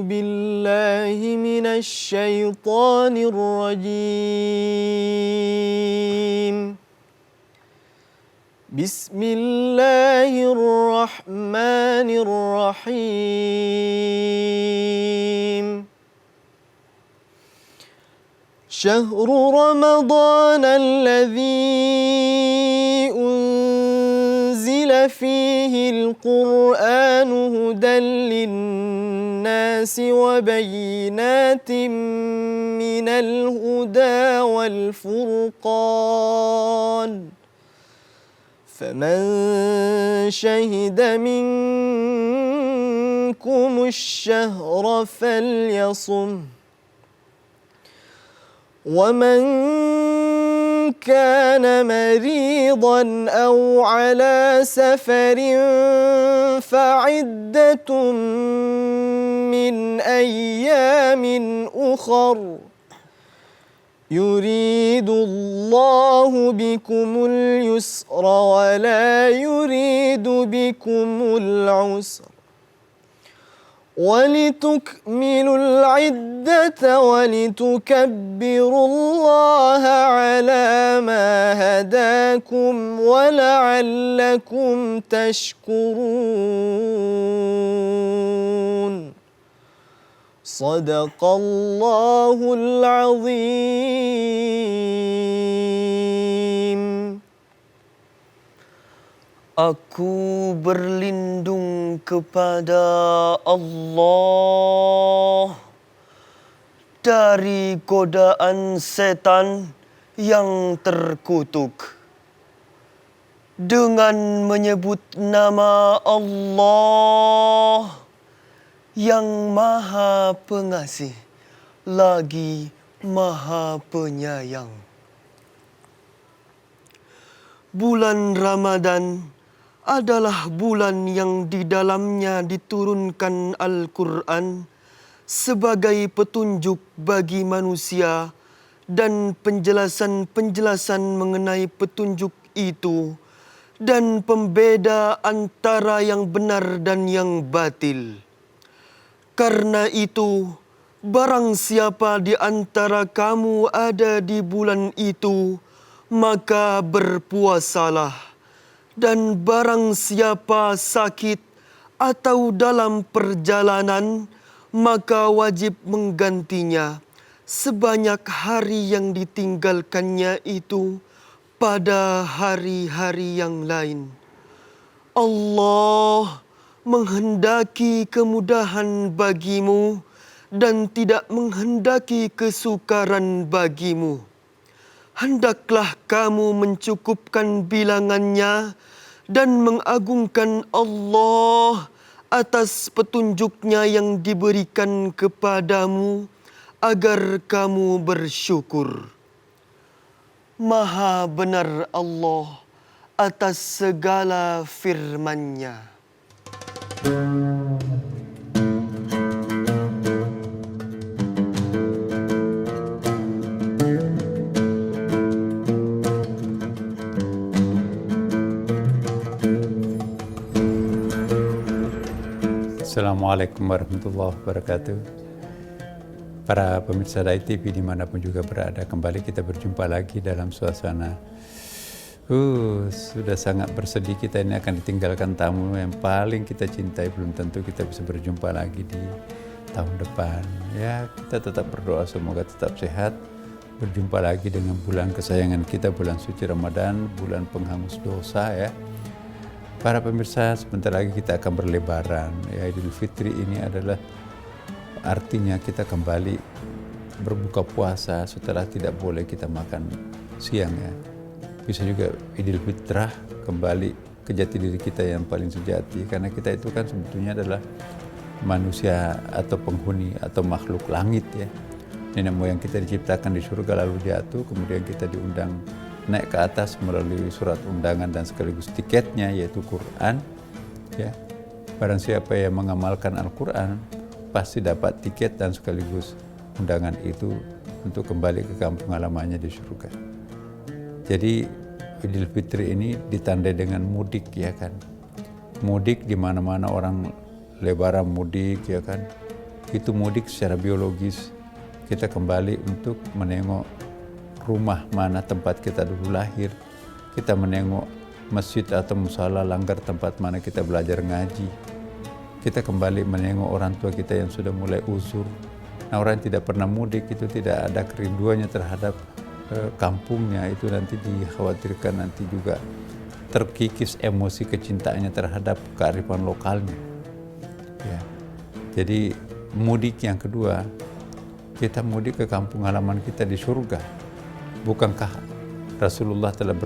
بالله من الشيطان الرجيم. بسم الله الرحمن الرحيم. شهر رمضان الذي أنزل فيه القرآن هدى للناس وبينات من الهدى والفرقان، فمن شهد منكم الشهر فليصم، ومن كان مريضا أو على سفر فعدة من أيام أخر، يريد الله بكم اليسر ولا يريد بكم العسر، ولتكملوا العدة ولتكبروا الله على ما هداكم ولعلكم تشكرون. صدق الله العظيم. Aku berlindung kepada Allah dari godaan setan yang terkutuk. Dengan menyebut nama Allah yang Maha Pengasih lagi Maha Penyayang. Bulan Ramadan adalah bulan yang di dalamnya diturunkan Al-Quran sebagai petunjuk bagi manusia dan penjelasan-penjelasan mengenai petunjuk itu dan pembeda antara yang benar dan yang batil. Karena itu, barang siapa di antara kamu ada di bulan itu, maka berpuasalah. Dan barang siapa sakit atau dalam perjalanan, maka wajib menggantinya sebanyak hari yang ditinggalkannya itu pada hari-hari yang lain. Allah menghendaki kemudahan bagimu dan tidak menghendaki kesukaran bagimu. Hendaklah kamu mencukupkan bilangannya dan mengagungkan Allah atas petunjuknya yang diberikan kepadamu agar kamu bersyukur. Maha benar Allah atas segala firman-Nya. Assalamualaikum warahmatullahi wabarakatuh. Para pemirsa Dai TV dimanapun juga berada, kembali kita berjumpa lagi dalam suasana sudah sangat bersedih. Kita ini akan ditinggalkan tamu yang paling kita cintai. Belum tentu kita bisa berjumpa lagi di tahun depan. Ya, kita tetap berdoa semoga tetap sehat. Berjumpa lagi dengan bulan kesayangan kita, bulan suci Ramadan, bulan penghapus dosa ya. Para pemirsa, sebentar lagi kita akan berlebaran. Ya, Idul Fitri ini adalah artinya kita kembali berbuka puasa setelah tidak boleh kita makan siang ya. Bisa juga Idul Fitrah, kembali ke jati diri kita yang paling sejati. Karena kita itu kan sebetulnya adalah manusia atau penghuni atau makhluk langit ya. Nenek moyang kita diciptakan di surga lalu jatuh, kemudian kita diundang naik ke atas melalui surat undangan dan sekaligus tiketnya yaitu Quran ya. Barang siapa yang mengamalkan Al-Quran pasti dapat tiket dan sekaligus undangan itu untuk kembali ke kampung halamannya di surga. Jadi Idul Fitri ini ditandai dengan mudik ya kan. Mudik di mana-mana orang lebaran mudik ya kan. Itu mudik secara biologis. Kita kembali untuk menengok rumah mana tempat kita dulu lahir. Kita menengok masjid atau musala langgar tempat mana kita belajar ngaji. Kita kembali menengok orang tua kita yang sudah mulai uzur. Nah, orang yang tidak pernah mudik itu tidak ada kerinduannya terhadap kampungnya, itu nanti dikhawatirkan nanti juga terkikis emosi kecintaannya terhadap kearifan lokalnya. Ya. Jadi mudik yang kedua, kita mudik ke kampung halaman kita di surga. Bukankah Rasulullah telah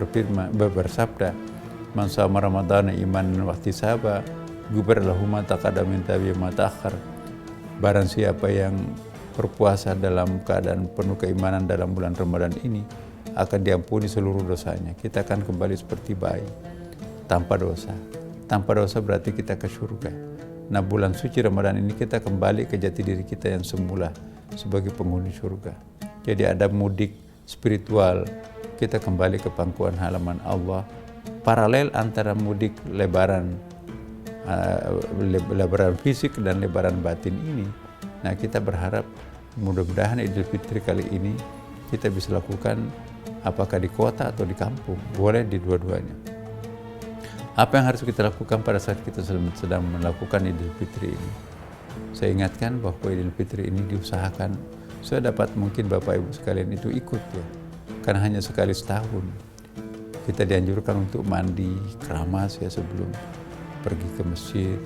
bersabda, "Man shama Ramadhana imanan wa ihtisaba, ghufira lahu ma taqaddama min dhanbihi wa ma ta'akhkhar." Barang siapa yang berpuasa dalam keadaan penuh keimanan dalam bulan Ramadan ini, akan diampuni seluruh dosanya. Kita akan kembali seperti bayi, tanpa dosa. Tanpa dosa berarti kita ke surga. Nah, bulan suci Ramadan ini kita kembali ke jati diri kita yang semula sebagai penghuni surga. Jadi ada mudik spiritual, kita kembali ke pangkuan halaman Allah. Paralel antara mudik lebaran fisik dan lebaran batin ini. Nah, kita berharap mudah-mudahan Idul Fitri kali ini kita bisa lakukan apakah di kota atau di kampung, boleh di dua-duanya. Apa yang harus kita lakukan pada saat kita sedang melakukan Idul Fitri ini? Saya ingatkan bahwa Idul Fitri ini diusahakan sedapat mungkin Bapak Ibu sekalian itu ikut ya, karena hanya sekali setahun. Kita dianjurkan untuk mandi keramas ya sebelum pergi ke masjid.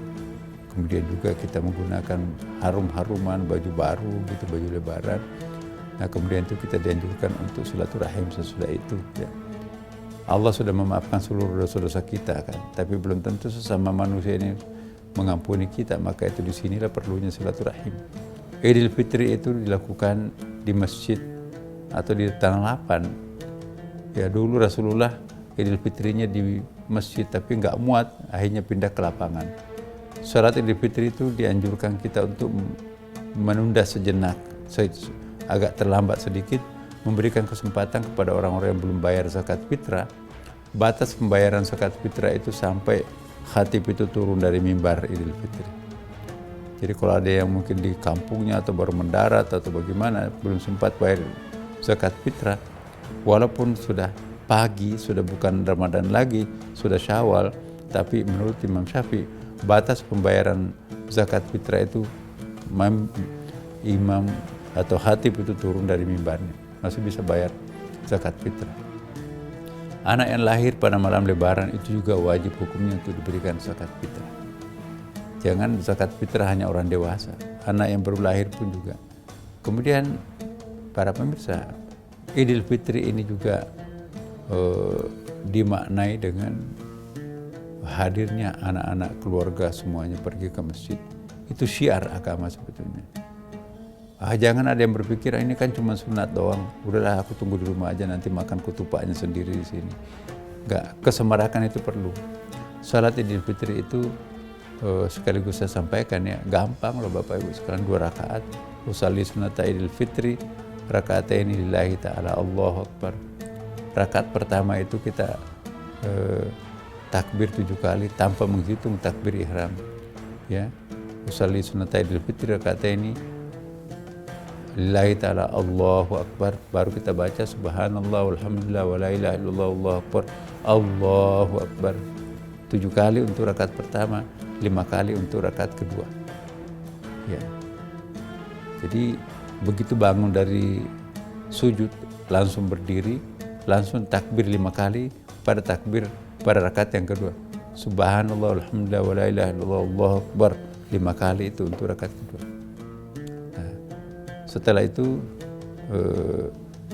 Kemudian juga kita menggunakan harum-haruman, baju baru gitu, baju lebaran. Nah, kemudian itu kita dianjurkan untuk silaturahim sesudah itu ya. Allah sudah memaafkan seluruh dosa-dosa kita kan, tapi belum tentu sesama manusia ini mengampuni kita, maka itu disinilah perlunya silaturahim. Idul Fitri itu dilakukan di masjid atau di tanah lapang. Ya, dulu Rasulullah Idul Fitrinya di masjid tapi nggak muat, akhirnya pindah ke lapangan. Salat Idul Fitri itu dianjurkan kita untuk menunda sejenak, agak terlambat sedikit, memberikan kesempatan kepada orang-orang yang belum bayar zakat fitrah. Batas pembayaran zakat fitrah itu sampai khatib itu turun dari mimbar Idul Fitri. Jadi kalau ada yang mungkin di kampungnya atau baru mendarat atau bagaimana, belum sempat bayar zakat fitrah, walaupun sudah pagi, sudah bukan Ramadan lagi, sudah Syawal, tapi menurut Imam Syafi'i, batas pembayaran zakat fitrah itu imam atau khatib itu turun dari mimbarnya, masih bisa bayar zakat fitrah. Anak yang lahir pada malam lebaran itu juga wajib hukumnya untuk diberikan zakat fitrah. Jangan zakat fitrah hanya orang dewasa, anak yang baru lahir pun juga. Kemudian para pemirsa, Idul Fitri ini juga dimaknai dengan hadirnya anak-anak keluarga semuanya pergi ke masjid. Itu syiar agama sebetulnya. Jangan ada yang berpikir ini kan cuma sunat doang, udahlah aku tunggu di rumah aja nanti makan ketupatnya sendiri di sini. Enggak, kesemarakan itu perlu. Salat Idul Fitri itu sekaligus saya sampaikan ya, gampang loh Bapak Ibu sekalian, 2 rakaat. Usalli sunata Idul Fitri raka'ataini lillahi ta'ala, Allahu Akbar. Rakaat pertama itu kita takbir 7 kali tanpa menghitung takbir ihram. Ya. Usalli sunata Idul Fitri raka'ataini lillahi ta'ala, Allahu Akbar. Baru kita baca subhanallah walhamdulillah wa la ilaha illallah Allahu Akbar, Allahu Akbar. 7 kali untuk rakaat pertama, 5 kali untuk rakaat kedua. Ya. Jadi begitu bangun dari sujud langsung berdiri, langsung takbir 5 kali pada takbir pada rakaat yang kedua. Subhanallah walhamdulillah wa la ilaha illallah Allahu Akbar, 5 kali itu untuk rakaat kedua. Setelah itu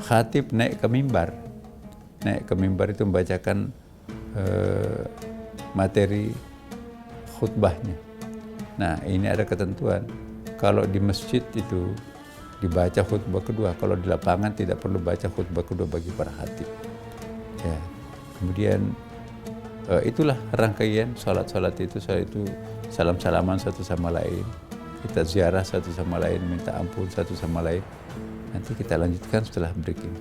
khatib naik ke mimbar. Naik ke mimbar itu membacakan materi khutbahnya. Nah, ini ada ketentuan. Kalau di masjid itu dibaca khutbah kedua, kalau di lapangan tidak perlu baca khutbah kedua bagi para khatib. Ya. Kemudian itulah rangkaian salat-salat itu salam-salaman satu sama lain. Kita ziarah satu sama lain, minta ampun satu sama lain. Nanti kita lanjutkan setelah break ini.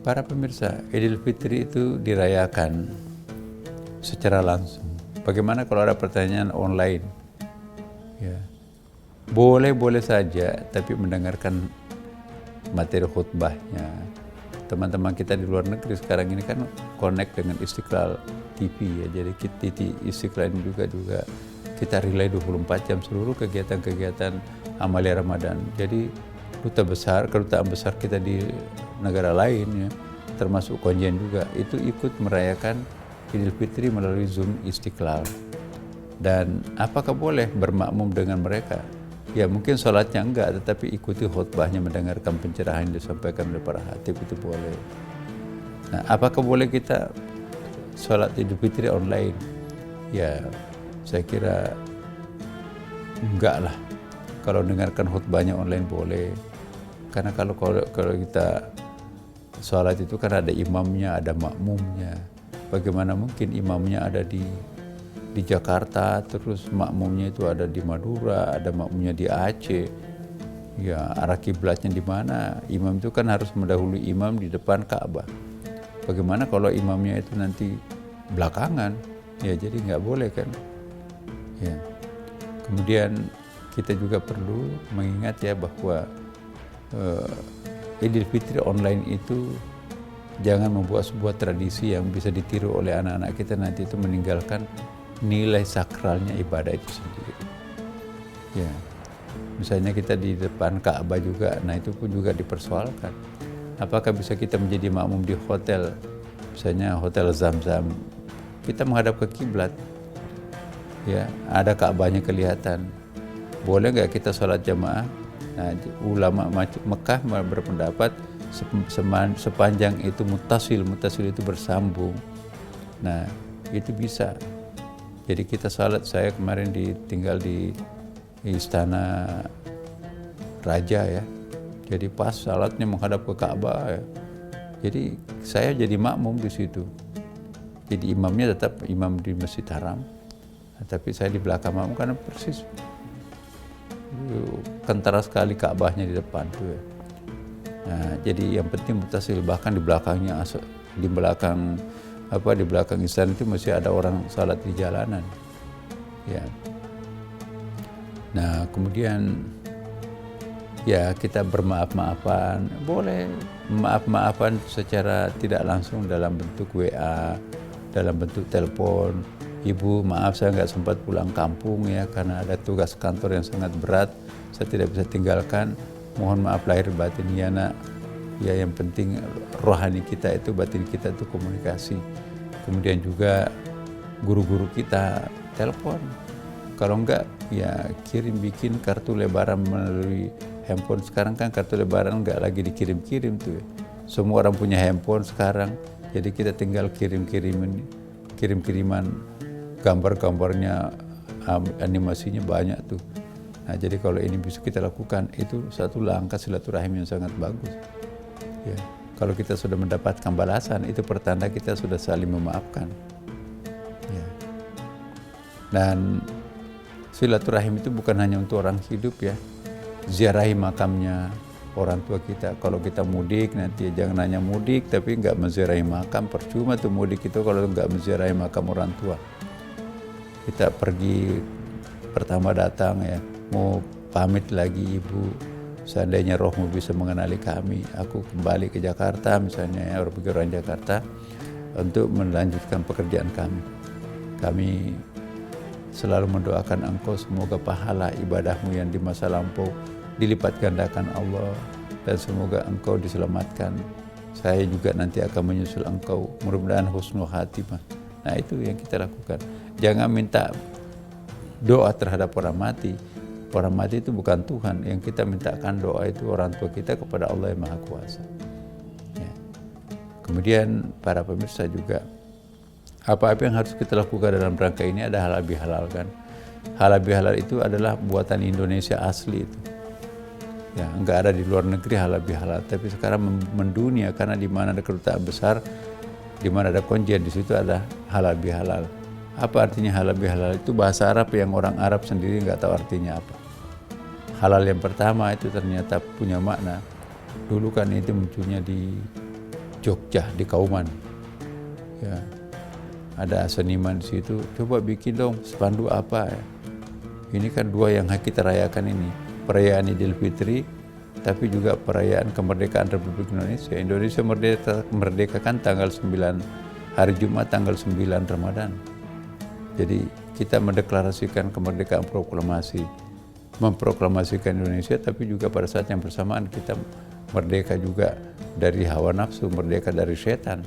Para pemirsa, Idul Fitri itu dirayakan secara langsung. Bagaimana kalau ada pertanyaan online? Ya, boleh saja, tapi mendengarkan materi khutbahnya. Teman-teman kita di luar negeri sekarang ini kan connect dengan Istiqlal TV ya. Jadi di Istiqlal ini juga kita relay 24 jam seluruh kegiatan-kegiatan amalia Ramadan. Jadi kedutaan besar kita di negara lain ya, termasuk Konjen juga, itu ikut merayakan Idul Fitri melalui Zoom Istiqlal. Dan apakah boleh bermakmum dengan mereka? Ya mungkin sholatnya enggak, tetapi ikuti khutbahnya, mendengarkan pencerahan yang disampaikan oleh para khatib itu boleh. Nah, apakah boleh kita sholat Idul Fitri online? Ya, saya kira enggak lah. Kalau dengarkan khutbahnya online boleh. Karena kalau kita sholat itu kan ada imamnya, ada makmumnya. Bagaimana mungkin imamnya ada di Jakarta, terus makmumnya itu ada di Madura, ada makmumnya di Aceh. Ya, arah kiblatnya di mana? Imam itu kan harus mendahului imam di depan Ka'bah. Bagaimana kalau imamnya itu nanti belakangan? Ya, jadi nggak boleh kan? Ya. Kemudian kita juga perlu mengingat ya bahwa Idul Fitri online itu jangan membuat sebuah tradisi yang bisa ditiru oleh anak-anak kita, nanti itu meninggalkan nilai sakralnya ibadah itu sendiri. Ya, misalnya kita di depan Ka'bah juga, nah itu pun juga dipersoalkan. Apakah bisa kita menjadi makmum di hotel, misalnya Hotel Zamzam, kita menghadap ke kiblat, ya ada Ka'bahnya kelihatan, boleh nggak kita sholat jamaah? Nah, ulama Mekah berpendapat sepanjang itu mutasil itu bersambung, nah itu bisa. Jadi kita salat, saya kemarin tinggal di Istana Raja ya, jadi pas salatnya menghadap ke Ka'bah ya. Jadi saya jadi makmum di situ. Jadi imamnya tetap imam di Masjid Haram, tapi saya di belakang makmum karena persis kentara sekali Ka'bahnya di depan tuh ya. Nah, jadi yang penting mutasil, bahkan di belakangnya, di belakang istana itu masih ada orang salat di jalanan. Ya. Nah, kemudian ya kita bermaaf-maafan, boleh maaf-maafan secara tidak langsung dalam bentuk WA, dalam bentuk telepon. Ibu, maaf saya nggak sempat pulang kampung ya karena ada tugas kantor yang sangat berat, saya tidak bisa tinggalkan. Mohon maaf lahir batin ya nak. Ya yang penting rohani kita itu, batin kita itu komunikasi. Kemudian juga guru-guru kita telepon. Kalau enggak ya bikin kartu lebaran melalui handphone. Sekarang kan kartu lebaran enggak lagi dikirim-kirim tuh ya. Semua orang punya handphone sekarang. Jadi kita tinggal kirim-kiriman gambar-gambarnya, animasinya banyak tuh. Nah, jadi kalau ini bisa kita lakukan, itu satu langkah silaturahim yang sangat bagus. Ya, kalau kita sudah mendapatkan balasan, itu pertanda kita sudah saling memaafkan. Ya. Dan silaturahim itu bukan hanya untuk orang hidup ya. Ziarahi makamnya orang tua kita. Kalau kita mudik nanti jangan hanya mudik tapi nggak menziarahi makam, percuma tuh mudik itu kalau nggak menziarahi makam orang tua. Kita pergi pertama datang ya, mau pamit lagi ibu, seandainya rohmu bisa mengenali kami, aku kembali ke Jakarta misalnya ya, pergi orang Jakarta untuk melanjutkan pekerjaan kami. Kami selalu mendoakan engkau semoga pahala ibadahmu yang di masa lampau dilipat gandakan Allah dan semoga engkau diselamatkan. Saya juga nanti akan menyusul engkau, mudah-mudahan husnul khatimah. Nah itu yang kita lakukan. Jangan minta doa terhadap orang mati. Orang mati itu bukan Tuhan. Yang kita mintakan doa itu orang tua kita kepada Allah yang Maha Kuasa. Ya. Kemudian para pemirsa juga, apa-apa yang harus kita lakukan dalam rangka ini ada halal bihalal kan. Halal bihalal itu adalah buatan Indonesia asli itu. Ya, enggak ada di luar negeri halal bihalal. Tapi sekarang mendunia karena di mana ada kedutaan besar, di mana ada konjen, di situ ada halal bihalal. Apa artinya halal bihalal? Itu bahasa Arab yang orang Arab sendiri nggak tahu artinya apa. Halal yang pertama itu ternyata punya makna. Dulu kan itu munculnya di Jogja di Kauman. Ya, ada seniman di situ, coba bikin dong spanduk apa ya. Ini kan dua yang kita rayakan ini, perayaan Idul Fitri, tapi juga perayaan kemerdekaan Republik Indonesia. Indonesia merdeka kan tanggal 9, hari Jumat tanggal 9 Ramadan. Jadi kita mendeklarasikan kemerdekaan proklamasi, memproklamasikan Indonesia, tapi juga pada saat yang bersamaan kita merdeka juga dari hawa nafsu, merdeka dari setan.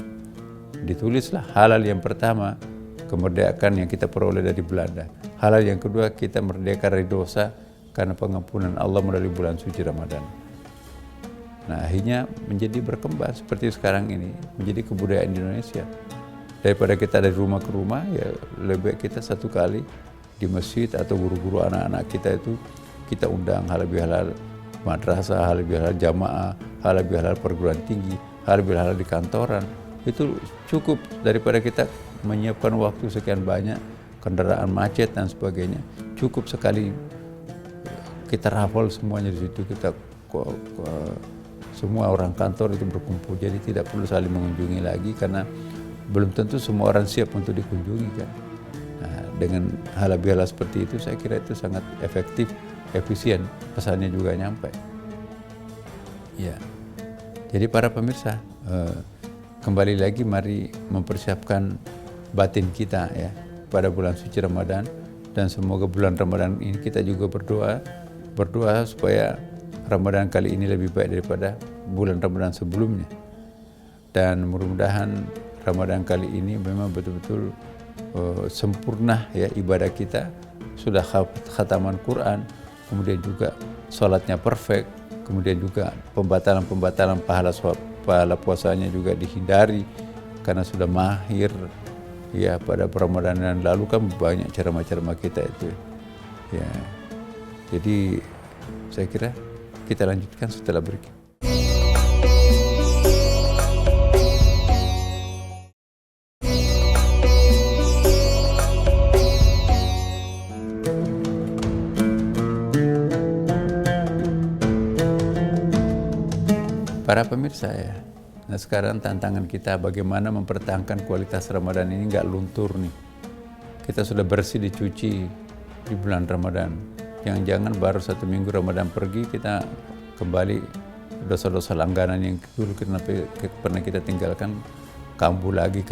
Ditulislah halal yang pertama, kemerdekaan yang kita peroleh dari Belanda. Halal yang kedua, kita merdeka dari dosa karena pengampunan Allah melalui bulan suci Ramadan. Nah, akhirnya menjadi berkembang seperti sekarang ini, menjadi kebudayaan di Indonesia. Daripada kita dari rumah ke rumah, ya lebih baik kita satu kali di masjid atau guru-guru anak-anak kita itu kita undang halal-bihalal madrasah, halal-bihalal jamaah, halal-bihalal perguruan tinggi, halal-bihalal di kantoran. Itu cukup daripada kita menyiapkan waktu sekian banyak, kendaraan macet dan sebagainya. Cukup sekali kita rafal semuanya di situ, kita semua orang kantor itu berkumpul. Jadi tidak perlu saling mengunjungi lagi karena belum tentu semua orang siap untuk dikunjungi kan. Nah, dengan halal-bihalal seperti itu saya kira itu sangat efektif, efisien, pesannya juga nyampe. Ya. Jadi para pemirsa, kembali lagi mari mempersiapkan batin kita ya pada bulan suci Ramadan, dan semoga bulan Ramadan ini kita juga berdoa supaya Ramadan kali ini lebih baik daripada bulan Ramadan sebelumnya. Dan mudah-mudahan Ramadan kali ini memang betul-betul sempurna ya ibadah kita, sudah khataman Quran, kemudian juga sholatnya perfect, kemudian juga pembatalan pahala puasanya juga dihindari karena sudah mahir ya. Pada Ramadan yang lalu kan banyak ceramah-ceramah kita itu ya. Jadi saya kira kita lanjutkan setelah berikut. Para pemirsa ya, nah sekarang tantangan kita bagaimana mempertahankan kualitas Ramadan ini nggak luntur nih. Kita sudah bersih dicuci di bulan Ramadan. Jangan-jangan baru 1 minggu Ramadan pergi kita kembali dosa-dosa langganan yang dulu pernah kita tinggalkan, kambuh lagi,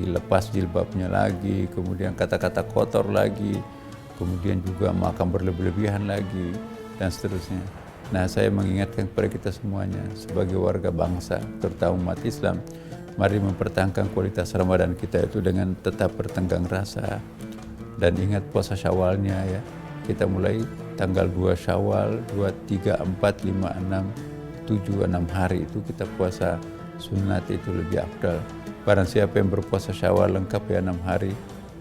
lepas jilbabnya lagi, kemudian kata-kata kotor lagi, kemudian juga makan berlebih-lebihan lagi, dan seterusnya. Nah, saya mengingatkan kepada kita semuanya sebagai warga bangsa, terutama umat Islam, mari mempertahankan kualitas Ramadan kita itu dengan tetap bertenggang rasa. Dan ingat puasa Syawalnya ya. Kita mulai tanggal 2 Syawal, 2, 3, 4, 5, 6, 7, 6 hari itu kita puasa sunat, itu lebih afdal. Barang siapa yang berpuasa Syawal lengkap ya 6 hari,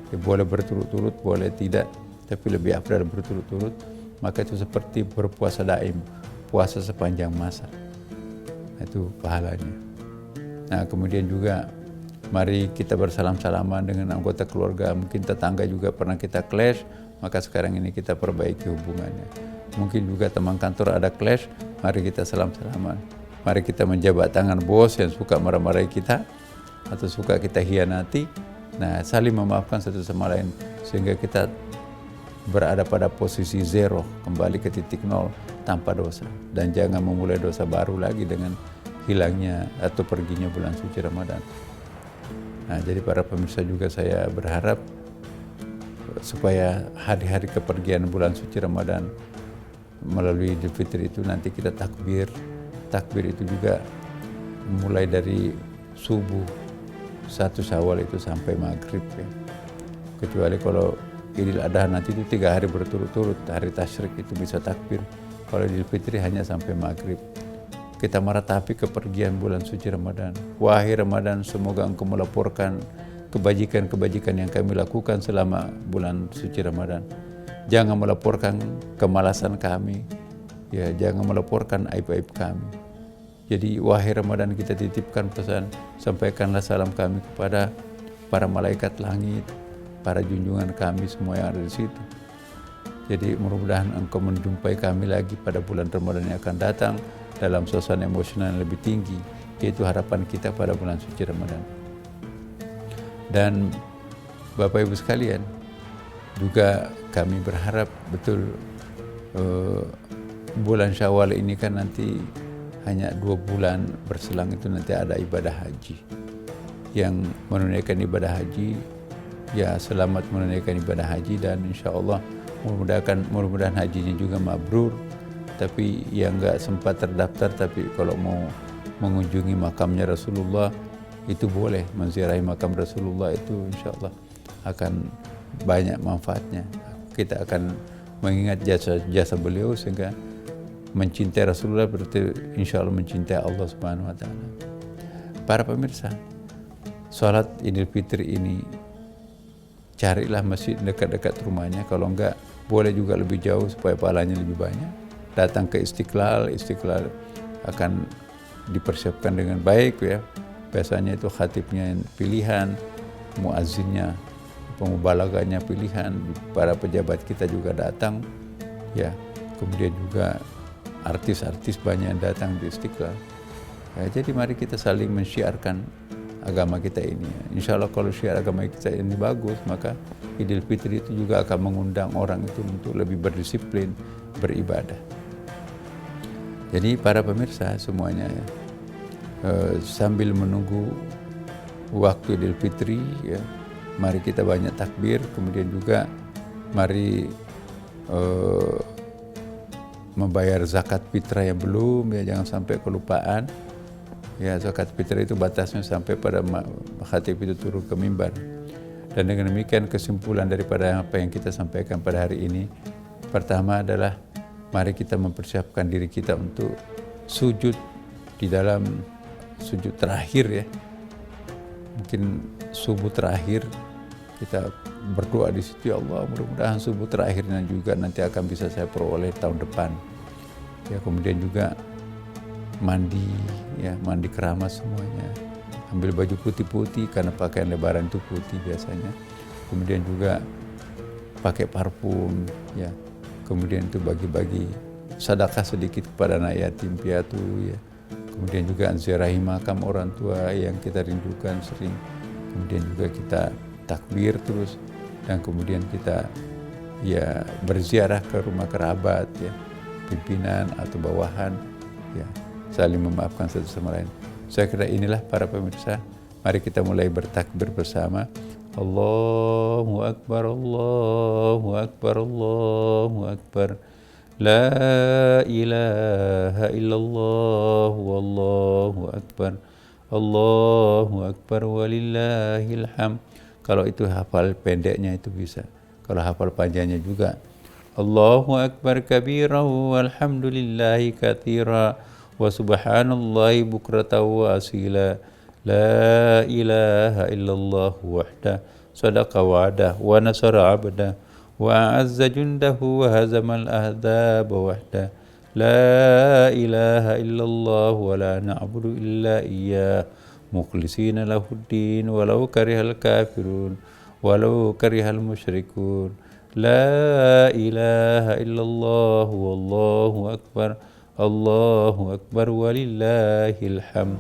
ya boleh berturut-turut, boleh tidak, tapi lebih afdal berturut-turut. Maka itu seperti berpuasa daim, puasa sepanjang masa. Itu pahalanya. Nah, kemudian juga mari kita bersalam-salaman dengan anggota keluarga. Mungkin tetangga juga pernah kita clash, maka sekarang ini kita perbaiki hubungannya. Mungkin juga teman kantor ada clash, mari kita salam-salaman. Mari kita menjabat tangan bos yang suka marah-marahi kita atau suka kita hianati. Nah, saling memaafkan satu sama lain sehingga kita berada pada posisi zero, kembali ke titik nol tanpa dosa, dan jangan memulai dosa baru lagi dengan hilangnya atau perginya bulan suci Ramadan. Nah, jadi para pemirsa juga saya berharap supaya hari-hari kepergian bulan suci Ramadan melalui Idul Fitri itu nanti kita takbir itu juga mulai dari subuh 1 Syawal itu sampai maghrib ya. Kecuali kalau Idul Adha nanti itu 3 hari berturut-turut, hari tasyrik itu bisa takbir. Kalau Idul Fitri hanya sampai maghrib. Kita meratapi kepergian bulan suci Ramadan. Wahai Ramadan, semoga engkau melaporkan kebajikan-kebajikan yang kami lakukan selama bulan suci Ramadan. Jangan melaporkan kemalasan kami, ya, jangan melaporkan aib-aib kami. Jadi wahai Ramadan, kita titipkan pesan, sampaikanlah salam kami kepada para malaikat langit, para junjungan kami semua yang ada di situ. Jadi mudah-mudahan engkau menjumpai kami lagi pada bulan Ramadan yang akan datang dalam suasana emosional yang lebih tinggi, Itu harapan kita pada bulan suci Ramadan. Dan Bapak Ibu sekalian, juga kami berharap betul bulan Syawal ini kan nanti hanya 2 bulan berselang itu nanti ada ibadah haji. Yang menunaikan ibadah haji, ya selamat menunaikan ibadah haji, dan insya Allah mudah-mudahan hajinya juga mabrur. Tapi yang nggak sempat terdaftar, tapi kalau mau mengunjungi makamnya Rasulullah itu boleh, menziarahi makam Rasulullah itu insya Allah akan banyak manfaatnya. Kita akan mengingat jasa beliau, sehingga mencintai Rasulullah berarti insya Allah mencintai Allah Subhanahu Wa Taala. Para pemirsa, sholat Idul Fitri ini carilah masjid dekat-dekat rumahnya. Kalau enggak, boleh juga lebih jauh supaya pahalanya lebih banyak. Datang ke Istiqlal akan dipersiapkan dengan baik ya. Biasanya itu khatibnya pilihan, muazzinnya, pemubalaganya pilihan, para pejabat kita juga datang ya. Kemudian juga artis-artis banyak yang datang di Istiqlal. Ya, jadi mari kita saling mensyiarkan agama kita ini. Insya Allah kalau syiar agama kita ini bagus, maka Idul Fitri itu juga akan mengundang orang itu untuk lebih berdisiplin beribadah. Jadi para pemirsa semuanya ya, sambil menunggu waktu Idul Fitri ya, mari kita banyak takbir, kemudian juga mari membayar zakat fitrah yang belum ya, jangan sampai kelupaan. Ya, zakat fitrah itu batasnya sampai pada khatib itu turun ke mimbar. Dan dengan demikian kesimpulan daripada apa yang kita sampaikan pada hari ini, pertama adalah mari kita mempersiapkan diri kita untuk sujud di dalam sujud terakhir ya. Mungkin subuh terakhir kita berdoa di situ, ya Allah mudah-mudahan subuh terakhirnya juga nanti akan bisa saya peroleh tahun depan. Ya, kemudian juga mandi ya, mandi keramas semuanya. Ambil baju putih-putih karena pakaian lebaran itu putih biasanya. Kemudian juga pakai parfum ya. Kemudian itu bagi-bagi sedekah sedikit kepada anak yatim piatu ya. Kemudian juga ziarahi makam orang tua yang kita rindukan sering. Kemudian juga kita takbir terus, dan kemudian kita ya berziarah ke rumah kerabat ya, pimpinan atau bawahan ya, saling memaafkan satu sama lain. Saya kira inilah para pemirsa, mari kita mulai bertakbir bersama. Allahu Akbar, Allahu Akbar, Allahu Akbar. La ilaha illallah, wallahu akbar. Allahu Akbar walillahil hamd. Kalau itu hafal pendeknya itu bisa. Kalau hafal panjangnya juga. Allahu Akbar kabira walhamdulillahi katsira wa subhanallahi bukratan wa asila. La ilaha illallah wahdah sadaqa wa'dah wa nasara 'abdah wa a'azza jundahu wa hazamal ahzaba wahdah. La ilaha illallah wa la na'budu illa iyyah mukhlisina lahuddin walau karihal kafirun walau karihal musyrikun. La ilaha illallah wallahu akbar. Allahu akbar walillahil hamd.